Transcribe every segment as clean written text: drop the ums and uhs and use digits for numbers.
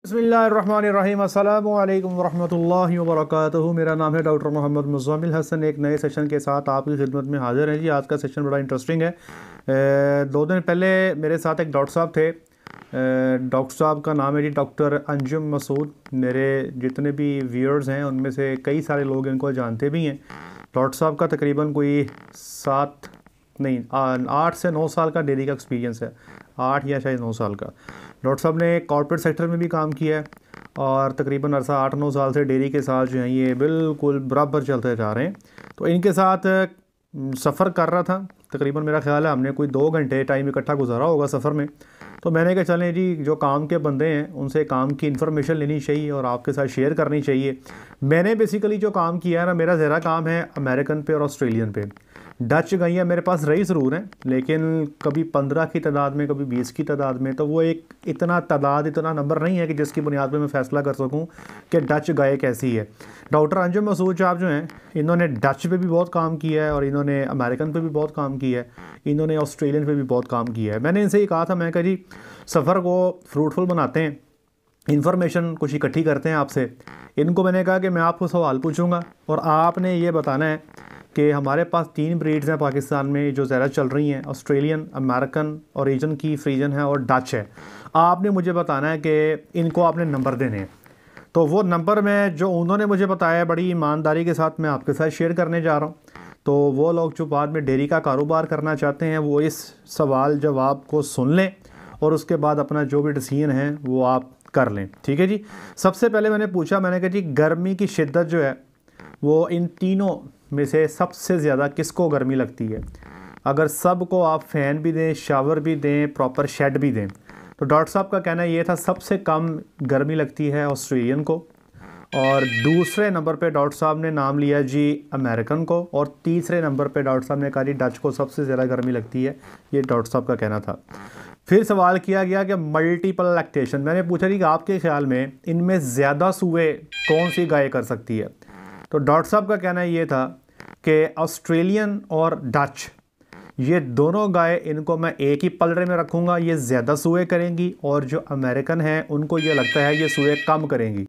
बिस्मिल्लाहिर्रहमानिर्रहीम अस्सलामु अलैकुम वरहमतुल्लाहि वबरकातुहू। मेरा नाम है डॉक्टर मोहम्मद मुज़म्मिल हसन। एक नए सेशन के साथ आपकी खिदमत में हाज़िर हैं जी। आज का सेशन बड़ा इंटरेस्टिंग है। 2 दिन पहले मेरे साथ एक डॉक्टर साहब थे। डॉक्टर साहब का नाम है जी डॉक्टर अंजुम मसूद। मेरे जितने भी व्यूअर्स हैं उनमें से कई सारे लोग इनको जानते भी हैं। डॉक्टर साहब का तकरीबन कोई 8 से 9 साल का डेली का एक्सपीरियंस है। 8 या शायद 9 साल का। डॉक्टर साहब ने कॉर्पोरेट सेक्टर में भी काम किया है और तकरीबन अरसा 8-9 साल से डेयरी के साथ जो हैं ये बिल्कुल बराबर चलते जा रहे हैं। तो इनके साथ सफ़र कर रहा था। तकरीबन मेरा ख्याल है हमने कोई 2 घंटे टाइम इकट्ठा गुजारा होगा सफ़र में। तो मैंने कहा चलें जी, जो काम के बंदे हैं उनसे काम की इन्फॉर्मेशन लेनी चाहिए और आपके साथ शेयर करनी चाहिए। मैंने बेसिकली जो काम किया है ना, मेरा ज़्यादा काम है अमेरिकन पे और ऑस्ट्रेलियन पे। डच गैया मेरे पास रही ज़रूर हैं, लेकिन कभी 15 की तादाद में, कभी 20 की तादाद में। तो वो एक इतना नंबर नहीं है कि जिसकी बुनियाद पे मैं फ़ैसला कर सकूं कि डच गाय कैसी है। डॉक्टर अंजुम मसूद साहब जो हैं, इन्होंने डच पे भी बहुत काम किया है और इन्होंने अमेरिकन पे भी बहुत काम किया है, इन्होंने ऑस्ट्रेलियन पे भी बहुत काम किया है। मैंने इनसे ये कहा था, मैं कहा जी सफ़र को फ्रूटफुल बनाते हैं, इन्फॉर्मेशन कुछ इकट्ठी करते हैं आपसे। इनको मैंने कहा कि मैं आपको सवाल पूछूंगा और आपने ये बताना है कि हमारे पास 3 ब्रीड्स हैं पाकिस्तान में जो ज़्यादा चल रही हैं, ऑस्ट्रेलियन, अमेरिकन ओरिजिन की फ्रीजन है और डच है। आपने मुझे बताना है कि इनको आपने नंबर देने हैं। तो वो नंबर में जो उन्होंने मुझे बताया, बड़ी ईमानदारी के साथ मैं आपके साथ शेयर करने जा रहा हूँ। तो वो लोग जो बाद में डेयरी का कारोबार करना चाहते हैं वो इस सवाल जवाब को सुन लें और उसके बाद अपना जो भी डिसीजन है वो आप कर लें। ठीक है जी। सबसे पहले मैंने पूछा, मैंने कहा जी गर्मी की शिद्दत जो है वो इन तीनों में से सबसे ज़्यादा किसको गर्मी लगती है? अगर सबको आप फ़ैन भी दें, शावर भी दें, प्रॉपर शेड भी दें। तो डॉक्टर साहब का कहना ये था सबसे कम गर्मी लगती है ऑस्ट्रेलियन को, और दूसरे नंबर पे डॉक्टर साहब ने नाम लिया जी अमेरिकन को, और तीसरे नंबर पे डॉक्टर साहब ने कहा जी डच को सबसे ज़्यादा गर्मी लगती है। ये डॉक्टर साहब का कहना था। फिर सवाल किया गया कि मल्टीपल लैक्टेशन। मैंने पूछा जी कि आपके ख्याल में इनमें ज़्यादा सूए कौन सी गाय कर सकती है? तो डॉक्टर साहब का कहना ये था कि ऑस्ट्रेलियन और डच, ये दोनों गाय, इनको मैं एक ही पलड़े में रखूँगा, ये ज़्यादा सूए करेंगी, और जो अमेरिकन है उनको ये लगता है ये सूए कम करेंगी।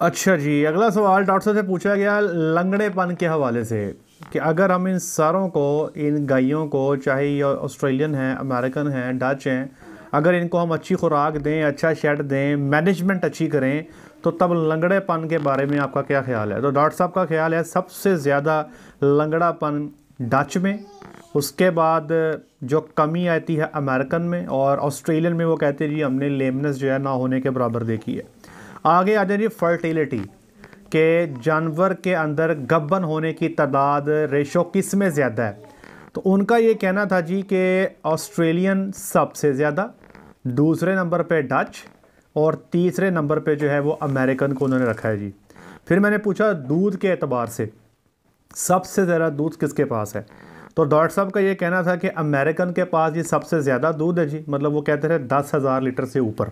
अच्छा जी, अगला सवाल डॉक्टर साहब से पूछा गया लंगड़ेपन के हवाले से कि अगर हम इन सारों को, इन गायों को, चाहे ये ऑस्ट्रेलियन हैं, अमेरिकन हैं, डच हैं, अगर इनको हम अच्छी खुराक दें, अच्छा शेड दें, मैनेजमेंट अच्छी करें, तो तब लंगड़ेपन के बारे में आपका क्या ख्याल है? तो डॉक्टर साहब का ख्याल है सबसे ज़्यादा लंगड़ापन डच में, उसके बाद जो कमी आती है अमेरिकन में, और ऑस्ट्रेलियन में वो कहते हैं जी हमने लेमनेस जो है ना होने के बराबर देखी है। आगे आ जाए फर्टिलिटी के जानवर के अंदर गब्बन होने की तादाद, रेशो किस में ज़्यादा है? तो उनका ये कहना था जी कि ऑस्ट्रेलियन सबसे ज़्यादा, दूसरे नंबर पे डच, और तीसरे नंबर पे जो है वो अमेरिकन को उन्होंने रखा है जी। फिर मैंने पूछा दूध के एतबार से सबसे ज़्यादा दूध किसके पास है? तो डॉक्टर साहब का ये कहना था कि अमेरिकन के पास ये सबसे ज़्यादा दूध है जी, मतलब वो कहते थे 10,000 लीटर से ऊपर।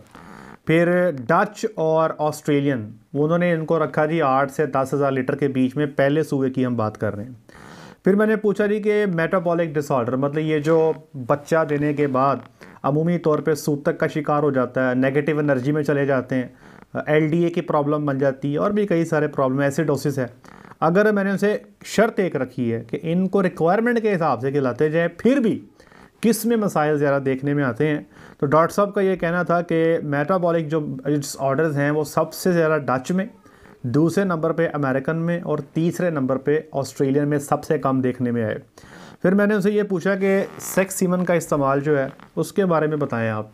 फिर डच और ऑस्ट्रेलियन, उन्होंने इनको रखा जी 8 से 10,000 लीटर के बीच में, पहले सूबे की हम बात कर रहे हैं। फिर मैंने पूछा जी कि मेटाबॉलिक डिसऑर्डर, मतलब ये जो बच्चा देने के बाद अमूमी तौर पे सूतक का शिकार हो जाता है, नेगेटिव एनर्जी में चले जाते हैं, एलडीए की प्रॉब्लम बन जाती है, और भी कई सारे प्रॉब्लम, एसिडोसिस है। अगर मैंने उनसे शर्त एक रखी है कि इनको रिक्वायरमेंट के हिसाब से खिलाते जाए, फिर भी किस में मसाइल ज़्यादा देखने में आते हैं, तो डॉक्टर साहब का ये कहना था कि मेटाबॉलिक जो डिसऑर्डर्स हैं वो सबसे ज़्यादा डच में, दूसरे नंबर पे अमेरिकन में, और तीसरे नंबर पे ऑस्ट्रेलियन में सबसे कम देखने में आए। फिर मैंने उनसे ये पूछा कि सेक्स सीमन का इस्तेमाल जो है उसके बारे में बताएं आप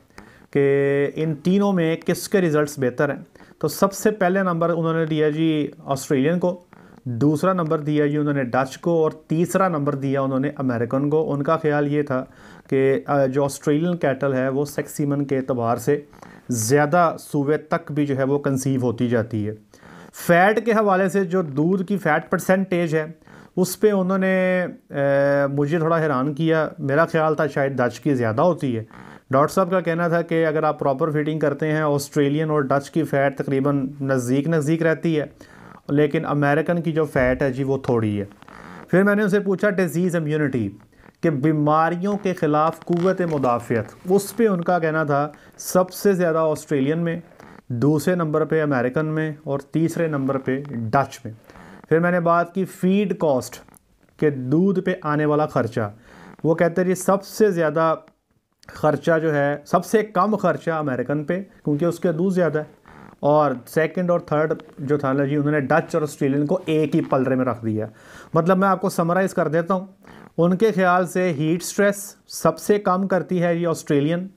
कि इन तीनों में किसके रिज़ल्ट्स बेहतर हैं। तो सबसे पहले नंबर उन्होंने दिया जी ऑस्ट्रेलियन को, दूसरा नंबर दिया जी उन्होंने डच को, और तीसरा नंबर दिया उन्होंने अमेरिकन को। उनका ख्याल ये था कि जो ऑस्ट्रेलियन कैटल है वो सेक्स सीमन के एतबार से ज़्यादा सूबे तक भी जो है वो कंसीव होती जाती है। फ़ैट के हवाले से जो दूध की फ़ैट परसेंटेज है उस पे उन्होंने मुझे थोड़ा हैरान किया। मेरा ख्याल था शायद डच की ज़्यादा होती है। डॉक्टर साहब का कहना था कि अगर आप प्रॉपर फिटिंग करते हैं, ऑस्ट्रेलियन और डच की फ़ैट तकरीबन नज़दीक रहती है, लेकिन अमेरिकन की जो फ़ैट है जी वो थोड़ी है। फिर मैंने उनसे पूछा डिज़ीज़ इम्यूनिटी, कि बीमारियों के ख़िलाफ़ क़ुव्वत मुदाफ़ियत, उस पे उनका कहना था सबसे ज़्यादा ऑस्ट्रेलियन में, दूसरे नंबर पे अमेरिकन में और तीसरे नंबर पे डच में। फिर मैंने बात की फीड कॉस्ट के दूध पे आने वाला ख़र्चा, वो कहते हैं जी सबसे ज़्यादा ख़र्चा जो है, सबसे कम ख़र्चा अमेरिकन पे क्योंकि उसके दूध ज़्यादा है, और सेकंड और थर्ड जो था ना जी उन्होंने डच और ऑस्ट्रेलियन को एक ही पलरे में रख दिया। मतलब मैं आपको समराइज़ कर देता हूँ, उनके ख्याल से हीट स्ट्रेस सबसे कम करती है ये ऑस्ट्रेलियन,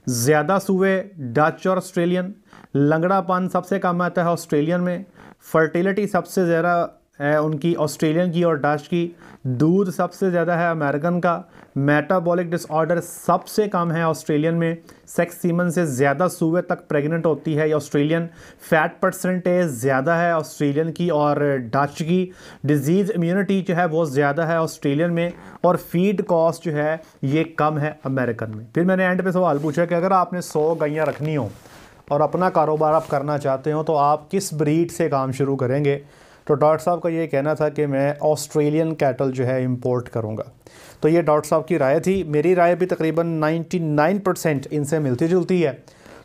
ज़्यादा सूए डच और ऑस्ट्रेलियन, लंगड़ापन सबसे कम आता है ऑस्ट्रेलियन में, फर्टिलिटी सबसे ज़्यादा है उनकी ऑस्ट्रेलियन की और डच की, दूध सबसे ज़्यादा है अमेरिकन का, मेटाबॉलिक डिसऑर्डर सबसे कम है ऑस्ट्रेलियन में, सेक्स सीमन से ज़्यादा सूए तक प्रेग्नेंट होती है ये ऑस्ट्रेलियन, फैट परसेंटेज ज़्यादा है ऑस्ट्रेलियन की और डच की, डिजीज़ इम्यूनिटी जो है वो ज़्यादा है ऑस्ट्रेलियन में, और फीड कॉस्ट जो है ये कम है अमेरिकन में। फिर मैंने एंड पे सवाल पूछा कि अगर आपने 100 गायें रखनी हो और अपना कारोबार आप करना चाहते हो तो आप किस ब्रीड से काम शुरू करेंगे? तो डॉक्टर साहब का ये कहना था कि मैं ऑस्ट्रेलियन कैटल जो है इंपोर्ट करूँगा। तो ये डॉक्टर साहब की राय थी, मेरी राय भी तकरीबन 99% इनसे मिलती जुलती है।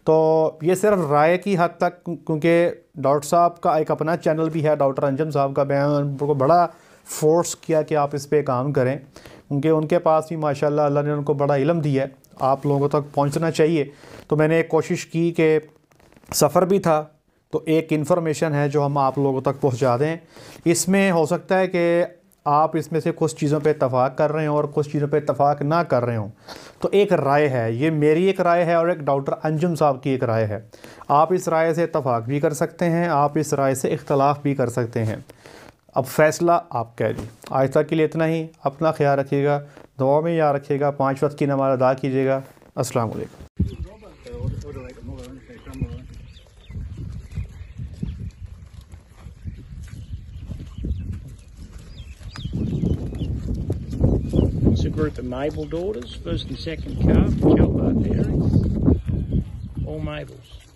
तो ये सिर्फ राय की हद तक, क्योंकि डॉक्टर साहब का एक अपना चैनल भी है डॉक्टर अंजम साहब का, मैं उनको बड़ा फोर्स किया कि आप इस पर काम करें क्योंकि उनके पास भी माशाल्लाह अल्लाह ने उनको बड़ा इल्म दिया है, आप लोगों तक पहुँचना चाहिए। तो मैंने एक कोशिश की कि सफ़र भी था तो एक इन्फॉर्मेशन है जो हम आप लोगों तक पहुंचा दें। इसमें हो सकता है कि आप इसमें से कुछ चीज़ों पे इत्तफाक कर रहे हो और कुछ चीज़ों पे इत्तफाक ना कर रहे हो। तो एक राय है, ये मेरी एक राय है और एक डॉक्टर अंजुम साहब की एक राय है। आप इस राय से इत्तफाक भी कर सकते हैं, आप इस राय से इख्तलाफ भी कर सकते हैं, अब फ़ैसला आपका जी। आज तक के लिए इतना ही, अपना ख्याल रखिएगा, दुआ में याद रखिएगा, 5 वक्त की नमाज़ अदा कीजिएगा। अस्सलाम वालेकुम। It's a group of Mabel daughters, first and second calf, Chalbar pairings, all Mabels.